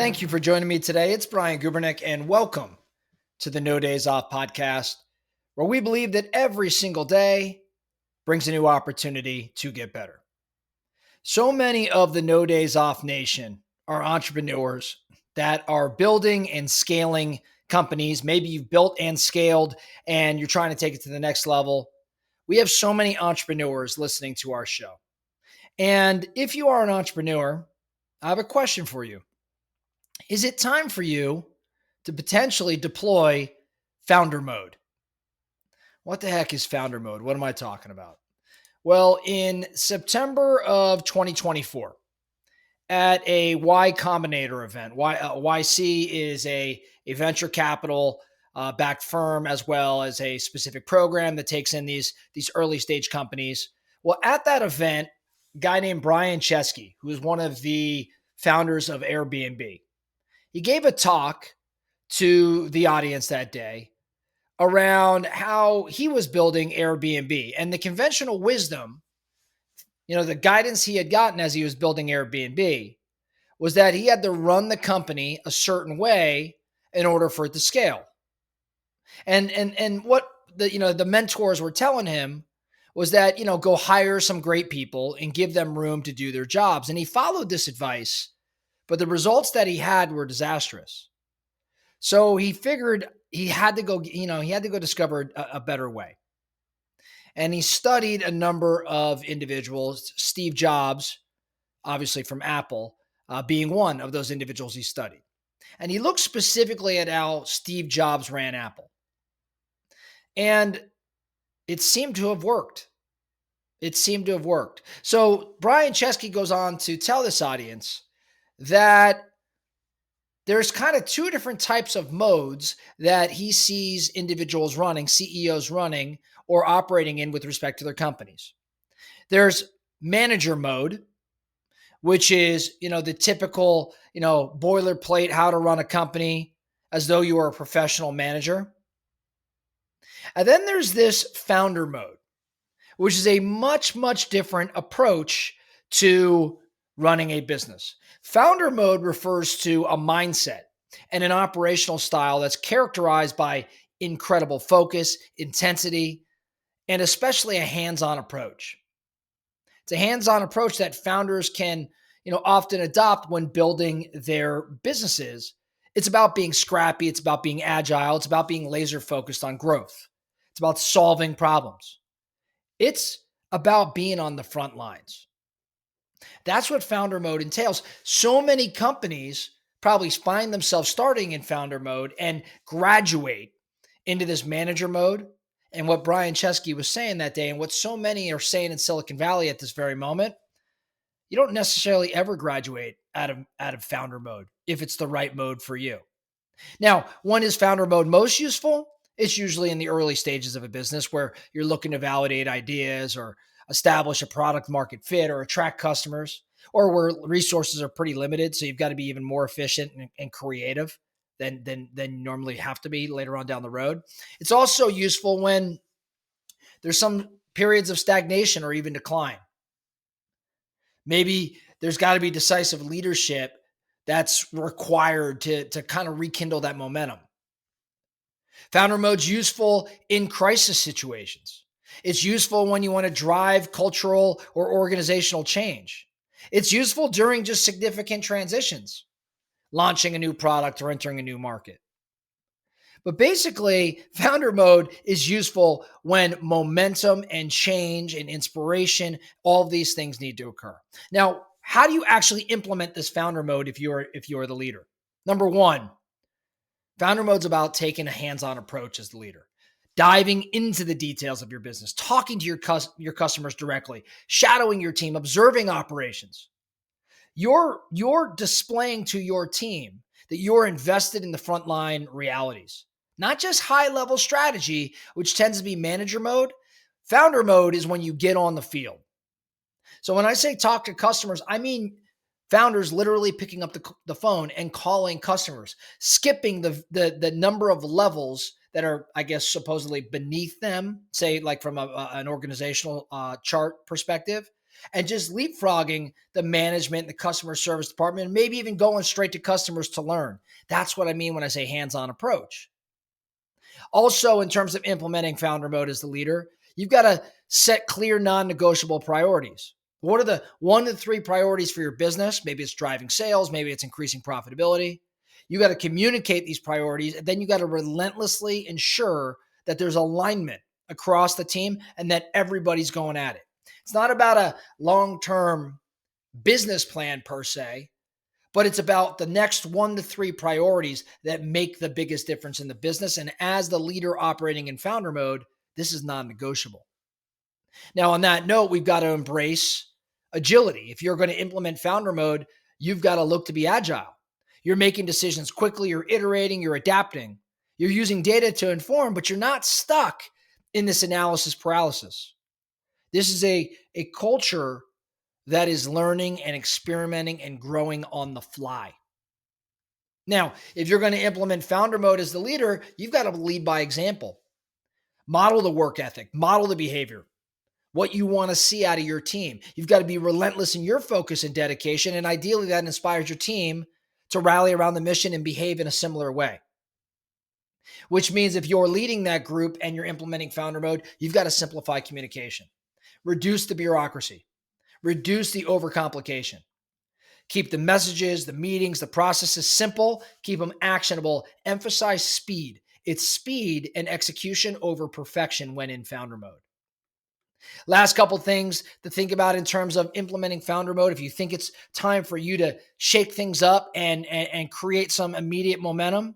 Thank you for joining me today. It's Brian Gubernick, and welcome to the No Days Off podcast, where we believe that every single day brings a new opportunity to get better. So many of the No Days Off Nation are entrepreneurs that are building and scaling companies. Maybe you've built and scaled and you're trying to take it to the next level. We have so many entrepreneurs listening to our show. And if you are an entrepreneur, I have a question for you. Is it time for you to potentially deploy founder mode? What the heck is founder mode? What am I talking about? Well, in September of 2024, at a Y Combinator event, YC is a venture capital backed firm, as well as a specific program that takes in these early stage companies. Well, at that event, a guy named Brian Chesky, who is one of the founders of Airbnb, he gave a talk to the audience that day around how he was building Airbnb and the conventional wisdom, the guidance he had gotten as he was building Airbnb was that he had to run the company a certain way in order for it to scale. And what the mentors were telling him was that, go hire some great people and give them room to do their jobs. And he followed this advice, but the results that he had were disastrous. So he figured he had to go discover a better way. And he studied a number of individuals, Steve Jobs, obviously from Apple, being one of those individuals he studied. And he looked specifically at how Steve Jobs ran Apple. And it seemed to have worked. So Brian Chesky goes on to tell this audience that there's kind of two different types of modes that he sees individuals running, CEOs running, or operating in with respect to their companies. There's manager mode, which is, the typical, boilerplate, how to run a company as though you are a professional manager. And then there's this founder mode, which is a much, much different approach to running a business. Founder mode refers to a mindset and an operational style that's characterized by incredible focus, intensity, and especially a hands-on approach. It's a hands-on approach that founders can, often adopt when building their businesses. It's about being scrappy. It's about being agile. It's about being laser focused on growth. It's about solving problems. It's about being on the front lines. That's what founder mode entails. So many companies probably find themselves starting in founder mode and graduate into this manager mode. And what Brian Chesky was saying that day, and what so many are saying in Silicon Valley at this very moment, you don't necessarily ever graduate out of founder mode if it's the right mode for you. Now, when is founder mode most useful? It's usually in the early stages of a business where you're looking to validate ideas or establish a product market fit or attract customers, or where resources are pretty limited. So you've got to be even more efficient and creative than you normally have to be later on down the road. It's also useful when there's some periods of stagnation or even decline. Maybe there's got to be decisive leadership that's required to kind of rekindle that momentum. Founder mode's useful in crisis situations. It's useful when you want to drive cultural or organizational change. It's useful during just significant transitions, launching a new product or entering a new market. But basically, founder mode is useful when momentum and change and inspiration, all of these things need to occur. Now, how do you actually implement this founder mode if you're the leader? Number one, founder mode's about taking a hands-on approach as the leader, diving into the details of your business, talking to your customers directly, shadowing your team, observing operations. You're displaying to your team that you're invested in the frontline realities, not just high-level strategy, which tends to be manager mode. Founder mode is when you get on the field. So when I say talk to customers, I mean founders literally picking up the phone and calling customers, skipping the number of levels that are, I guess, supposedly beneath them, say like from an organizational chart perspective, and just leapfrogging the management, the customer service department, and maybe even going straight to customers to learn. That's what I mean when I say hands-on approach. Also, in terms of implementing founder mode as the leader, you've got to set clear non-negotiable priorities. What are the 1 to 3 priorities for your business? Maybe it's driving sales, maybe it's increasing profitability. You got to communicate these priorities, and then you got to relentlessly ensure that there's alignment across the team and that everybody's going at it. It's not about a long-term business plan per se, but it's about the next 1 to 3 priorities that make the biggest difference in the business. And as the leader operating in founder mode, this is non-negotiable. Now, on that note, we've got to embrace agility. If you're going to implement founder mode, you've got to look to be agile. You're making decisions quickly, you're iterating, you're adapting. You're using data to inform, but you're not stuck in this analysis paralysis. This is a culture that is learning and experimenting and growing on the fly. Now, if you're going to implement founder mode as the leader, you've got to lead by example. Model the work ethic, model the behavior, what you want to see out of your team. You've got to be relentless in your focus and dedication, and ideally that inspires your team to rally around the mission and behave in a similar way. Which means if you're leading that group and you're implementing founder mode, you've got to simplify communication, reduce the bureaucracy, reduce the overcomplication. Keep the messages, the meetings, the processes simple, keep them actionable, emphasize speed. It's speed and execution over perfection when in founder mode. Last couple things to think about in terms of implementing founder mode. If you think it's time for you to shake things up and create some immediate momentum,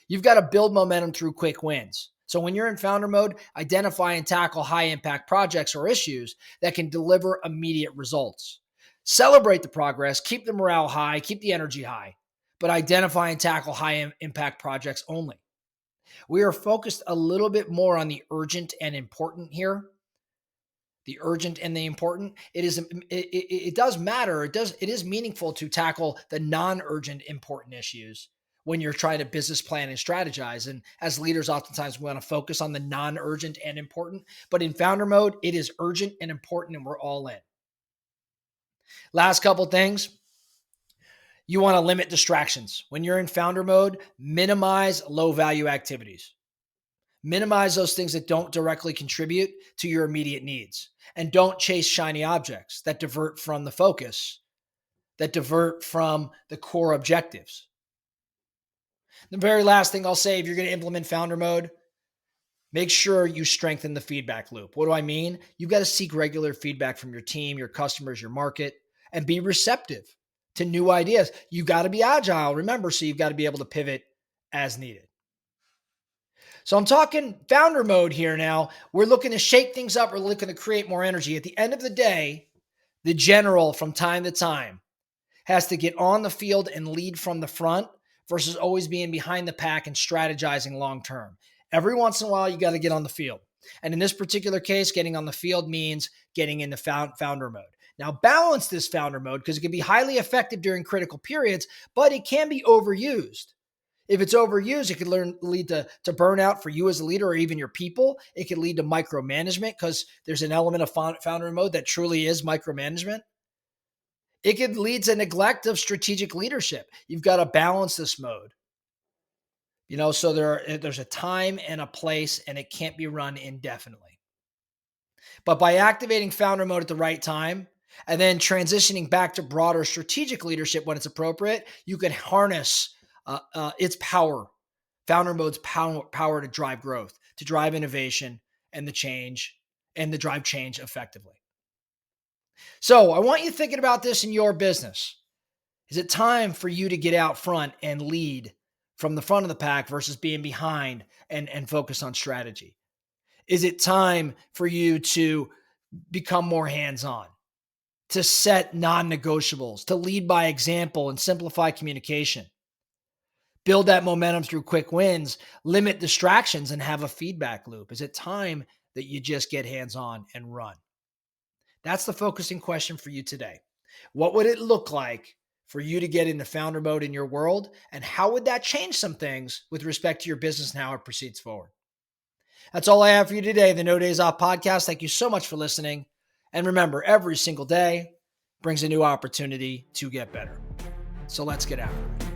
you've got to build momentum through quick wins. So when you're in founder mode, identify and tackle high impact projects or issues that can deliver immediate results. Celebrate the progress, keep the morale high, keep the energy high, but identify and tackle high impact projects only. We are focused a little bit more on the urgent and important here. The urgent and the important. It does matter. It is meaningful to tackle the non-urgent important issues when you're trying to business plan and strategize. And as leaders, oftentimes we want to focus on the non-urgent and important, but in founder mode, it is urgent and important and we're all in. Last couple things. You want to limit distractions. When you're in founder mode, minimize low value activities. Minimize those things that don't directly contribute to your immediate needs. And don't chase shiny objects that divert from the focus, that divert from the core objectives. The very last thing I'll say, if you're going to implement founder mode, make sure you strengthen the feedback loop. What do I mean? You've got to seek regular feedback from your team, your customers, your market, and be receptive to new ideas. You've got to be agile, remember, so you've got to be able to pivot as needed. So I'm talking founder mode here now. We're looking to shake things up. We're looking to create more energy. At the end of the day, the general from time to time has to get on the field and lead from the front versus always being behind the pack and strategizing long-term. Every once in a while, you got to get on the field. And in this particular case, getting on the field means getting into founder mode. Now, balance this founder mode because it can be highly effective during critical periods, but it can be overused. If it's overused, it could lead to burnout for you as a leader or even your people. It could lead to micromanagement because there's an element of founder mode that truly is micromanagement. It could lead to neglect of strategic leadership. You've got to balance this mode. So there's a time and a place, and it can't be run indefinitely. But by activating founder mode at the right time, and then transitioning back to broader strategic leadership when it's appropriate, you can harness its power, founder mode's power to drive growth, to drive innovation and the change, and to drive change effectively. So I want you thinking about this in your business. Is it time for you to get out front and lead from the front of the pack versus being behind and focus on strategy? Is it time for you to become more hands-on, to set non-negotiables, to lead by example and simplify communication? Build that momentum through quick wins, limit distractions, and have a feedback loop. Is it time that you just get hands-on and run? That's the focusing question for you today. What would it look like for you to get into founder mode in your world? And how would that change some things with respect to your business and how it proceeds forward? That's all I have for you today, the No Days Off podcast. Thank you so much for listening. And remember, every single day brings a new opportunity to get better. So let's get after it.